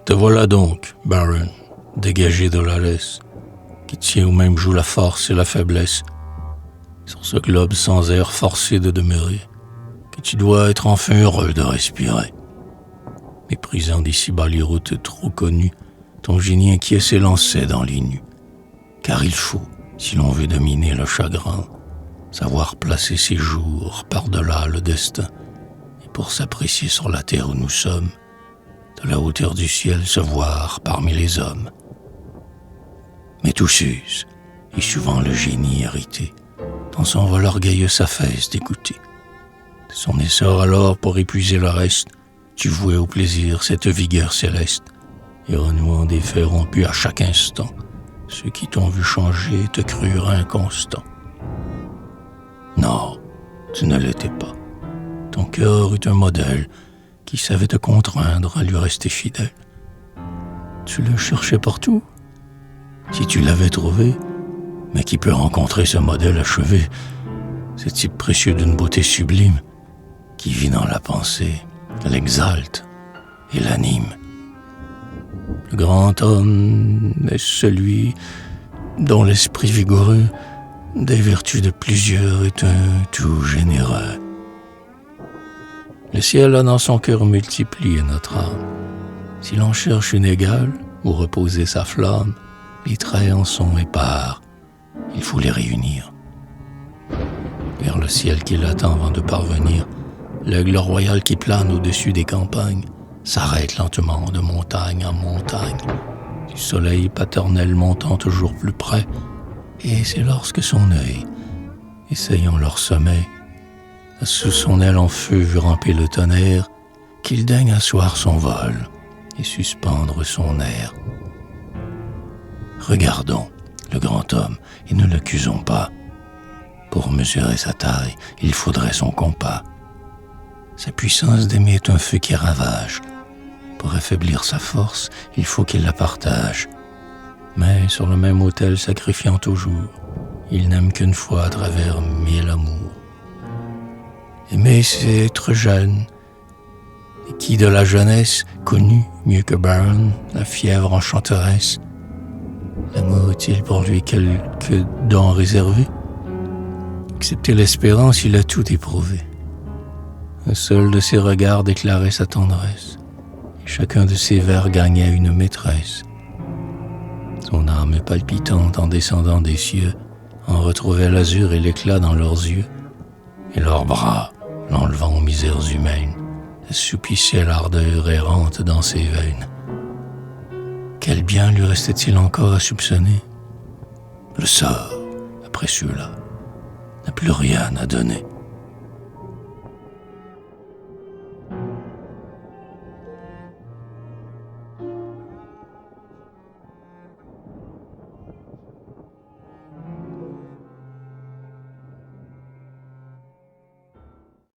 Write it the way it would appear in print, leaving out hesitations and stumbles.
Te voilà donc, Baron, dégagé de la laisse, qui tient au même joug la force et la faiblesse, sur ce globe sans air forcé de demeurer, que tu dois être enfin heureux de respirer. Méprisant d'ici-bas les routes trop connues, ton génie inquiet s'élançait dans les nues. Car il faut, si l'on veut dominer le chagrin, savoir placer ses jours par-delà le destin, et pour s'apprécier sur la terre où nous sommes, de la hauteur du ciel se voir parmi les hommes. Mais tout s'use, et souvent le génie irrité, dans son vol orgueilleux s'affaisse d'écouter. De son essor alors pour épuiser le reste, tu vouais au plaisir cette vigueur céleste, et renouant des faits rompus à chaque instant, ceux qui t'ont vu changer te crurent inconstant. Non, tu ne l'étais pas. Ton cœur eut un modèle qui savait te contraindre à lui rester fidèle. Tu le cherchais partout. Si tu l'avais trouvé, mais qui peut rencontrer ce modèle achevé, ce type précieux d'une beauté sublime, qui vit dans la pensée, l'exalte et l'anime. Le grand homme est celui dont l'esprit vigoureux, des vertus de plusieurs, est un tout généreux. Le ciel a dans son cœur multiplié notre âme. Si l'on cherche une égale où reposer sa flamme, les traits en sont épars, il faut les réunir. Vers le ciel qui l'attend avant de parvenir, l'aigle royal qui plane au-dessus des campagnes s'arrête lentement de montagne en montagne, du soleil paternel montant toujours plus près, et c'est lorsque son œil, essayant leur sommet, sous son aile en feu vu ramper le tonnerre, qu'il daigne asseoir son vol et suspendre son air. Regardons le grand homme et ne l'accusons pas. Pour mesurer sa taille, il faudrait son compas. Sa puissance d'aimer est un feu qui ravage. Pour affaiblir sa force, il faut qu'il la partage. Mais sur le même autel sacrifiant toujours, il n'aime qu'une fois à travers mille amours. Aimer, c'est être jeune, et qui de la jeunesse connut mieux que Baron la fièvre enchanteresse. L'amour est-il pour lui quelque don réservé? Excepté l'espérance, il a tout éprouvé. Un seul de ses regards déclarait sa tendresse, et chacun de ses vers gagnait une maîtresse. Son âme palpitante en descendant des cieux en retrouvait l'azur et l'éclat dans leurs yeux, et leurs bras, l'enlevant aux misères humaines, assoupissaient l'ardeur errante dans ses veines. Quel bien lui restait-il encore à soupçonner? Le sort, après ceux-là, n'a plus rien à donner.